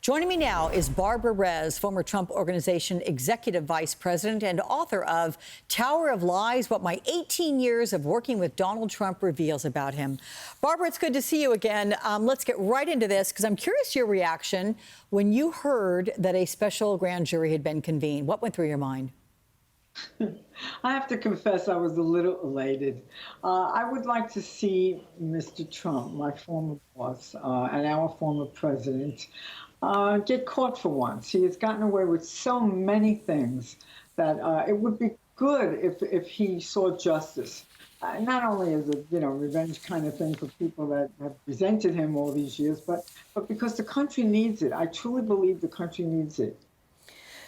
Joining me now is Barbara Rez, former Trump Organization Executive Vice President and author of Tower of Lies, What My 18 Years of Working with Donald Trump Reveals About Him. Barbara, it's good to see you again. Let's get right into this, because I'm curious your reaction when you heard that a special grand jury had been convened. What went through your mind? I have to confess I was a little elated. I would like to see Mr. Trump, my former boss, and our former president, get caught for once. He has gotten away with so many things that it would be good if he saw justice. Not only as a revenge kind of thing for people that have resented him all these years, but because the country needs it. I truly believe the country needs it.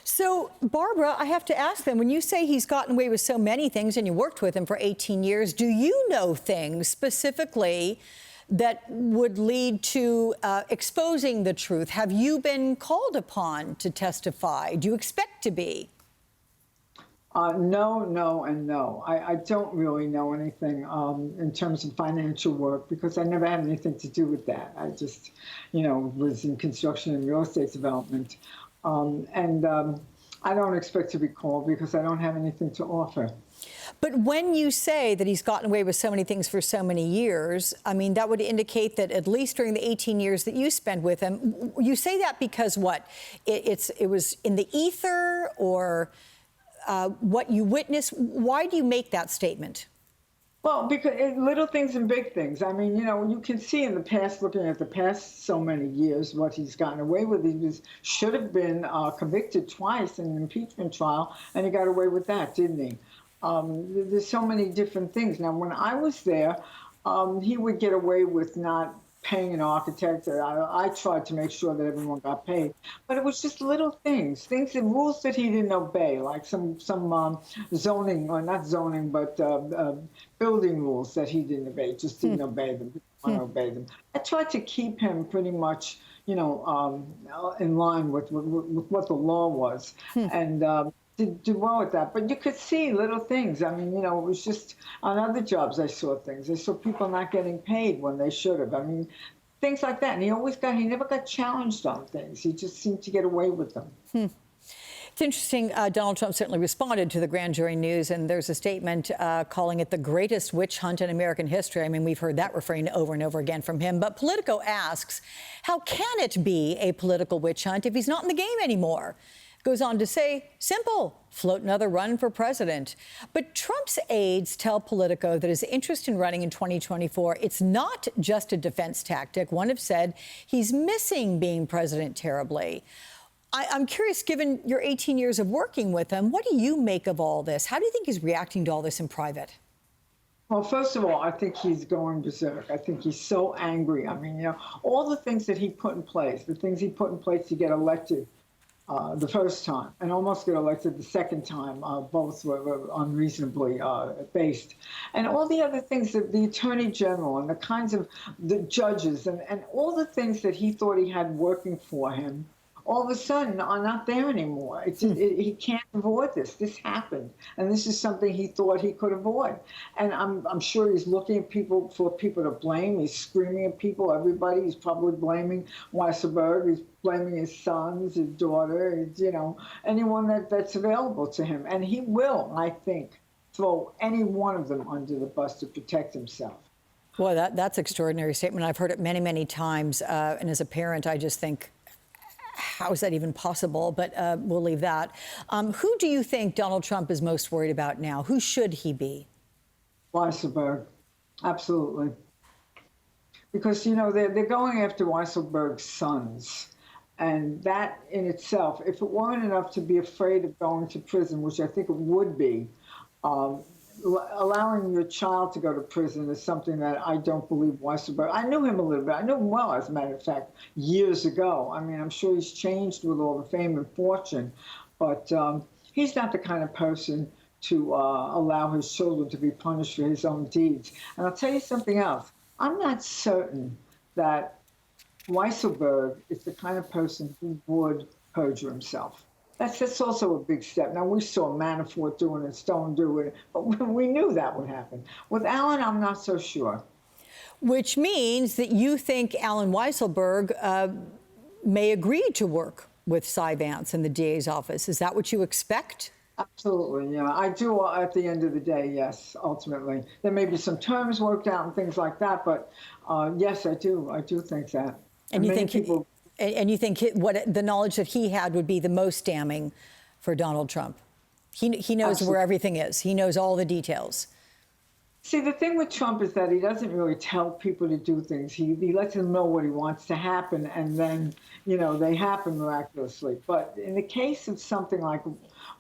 So, Barbara, I have to ask then, when you say he's gotten away with so many things and you worked with him for 18 years, do you know things specifically that would lead to exposing the truth? Have you been called upon to testify? Do you expect to be? No, no, and no. I don't really know anything in terms of financial work because I never had anything to do with that. I just, was in construction and real estate development. I don't expect to be called because I don't have anything to offer. But when you say that he's gotten away with so many things for so many years, I mean, that would indicate that at least during the 18 years that you spent with him, you say that because what? It was in the ether or what you witnessed? Why do you make that statement? Well, because little things and big things. I mean, you can see in the past, looking at the past so many years, what he's gotten away with. He should have been convicted twice in an impeachment trial, and he got away with that, didn't he? There's so many different things. Now, when I was there, he would get away with not paying an architect. I tried to make sure that everyone got paid, but it was just little things, and rules that he didn't obey, like some zoning, or not zoning, but building rules that he didn't obey, just didn't obey them, didn't want to obey them. I tried to keep him pretty much, in line with what the law was, and did well with that. But you could see little things. I mean, it was just on other jobs I saw things. I saw people not getting paid when they should have. I mean, things like that. And he never got challenged on things. He just seemed to get away with them. It's interesting. Donald Trump certainly responded to the grand jury news, and there's a statement calling it the greatest witch hunt in American history. I mean, we've heard that refrain over and over again from him. But Politico asks, how can it be a political witch hunt if he's not in the game anymore? Goes on to say, simple, float another run for president. But Trump's aides tell Politico that his interest in running in 2024, it's not just a defense tactic. One have said he's missing being president terribly. I'm curious, given your 18 years of working with him, what do you make of all this? How do you think he's reacting to all this in private? Well, first of all, I think he's going berserk. I think he's so angry. I mean, all the things that he put in place, the things he put in place to get elected the first time and almost get elected the second time, both were unreasonably based. And all the other things, that the attorney general and the kinds of the judges and all the things that he thought he had working for him, all of a sudden are not there anymore. He can't avoid this. This happened. And this is something he thought he could avoid. And I'm sure he's looking at people for people to blame. He's screaming at people, everybody. He's probably blaming Weisselberg. He's blaming his sons, his daughter, anyone that's available to him. And he will, I think, throw any one of them under the bus to protect himself. Well, that's an extraordinary statement. I've heard it many, many times. And as a parent, I just think, how is that even possible? But we'll leave that. Who do you think Donald Trump is most worried about now? Who should he be? Weisselberg, absolutely. Because, they're going after Weisselberg's sons. And that in itself, if it weren't enough to be afraid of going to prison, which I think it would be, allowing your child to go to prison is something that I don't believe Weisselberg. I knew him a little bit. I knew him well, as a matter of fact, years ago. I mean, I'm sure he's changed with all the fame and fortune, but he's not the kind of person to allow his children to be punished for his own deeds. And I'll tell you something else. I'm not certain that Weisselberg is the kind of person who would perjure himself. That's also a big step. Now, we saw Manafort doing it, Stone doing it, but we knew that would happen. With Allen, I'm not so sure. Which means that you think Allen Weisselberg may agree to work with Cy Vance in the DA's office. Is that what you expect? Absolutely, yeah. I do at the end of the day, yes, ultimately. There may be some terms worked out and things like that, but yes, I do. I do think that. And you many think people. and you think what the knowledge that he had would be the most damning for Donald Trump? He knows Absolutely. where everything is. He knows all the details. See, the thing with Trump is that he doesn't really tell people to do things. He lets them know what he wants to happen, and then, they happen miraculously. But in the case of something like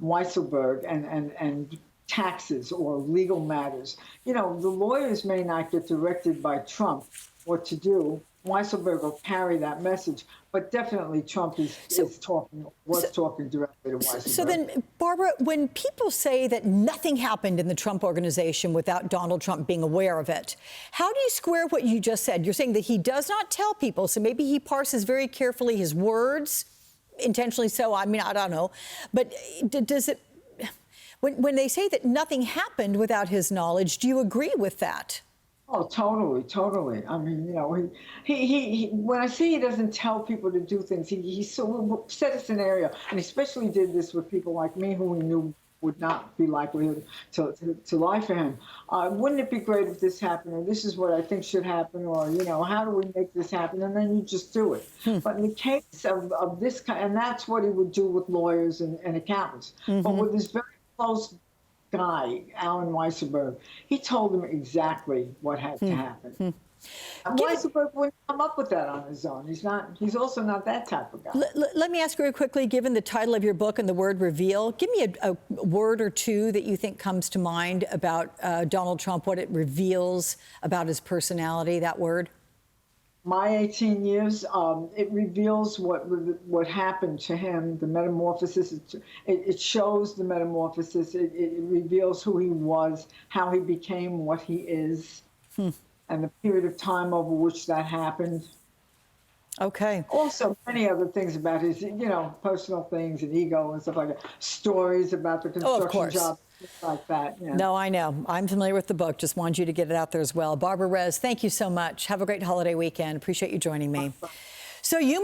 Weisselberg and taxes or legal matters, the lawyers may not get directed by Trump what to do. Weisselberg will carry that message, but definitely Trump was talking directly to Weisselberg. So then, Barbara, when people say that nothing happened in the Trump organization without Donald Trump being aware of it, how do you square what you just said? You're saying that he does not tell people, so maybe he parses very carefully his words, intentionally so. I mean, I don't know. But does it, when they say that nothing happened without his knowledge, do you agree with that? Oh, totally, totally. I mean, he when I say he doesn't tell people to do things, he set a scenario, and especially did this with people like me who he knew would not be likely to lie for him. Wouldn't it be great if this happened, or this is what I think should happen, or, how do we make this happen? And then you just do it. But in the case of this kind, and that's what he would do with lawyers and accountants. But with this very close guy, Alan Weisselberg, he told him exactly what had to happen. Weisselberg wouldn't come up with that on his own. He's also not that type of guy. Let me ask very quickly, given the title of your book and the word reveal, give me a word or two that you think comes to mind about Donald Trump, what it reveals about his personality, that word. My 18 years, it reveals what happened to him, the metamorphosis. It shows the metamorphosis. It reveals who he was, how he became what he is, and the period of time over which that happened. Okay. Also, many other things about his, personal things and ego and stuff like that. Stories about the construction job, things like that. Yeah. No, I know. I'm familiar with the book. Just wanted you to get it out there as well. Barbara Rez, thank you so much. Have a great holiday weekend. Appreciate you joining me. So you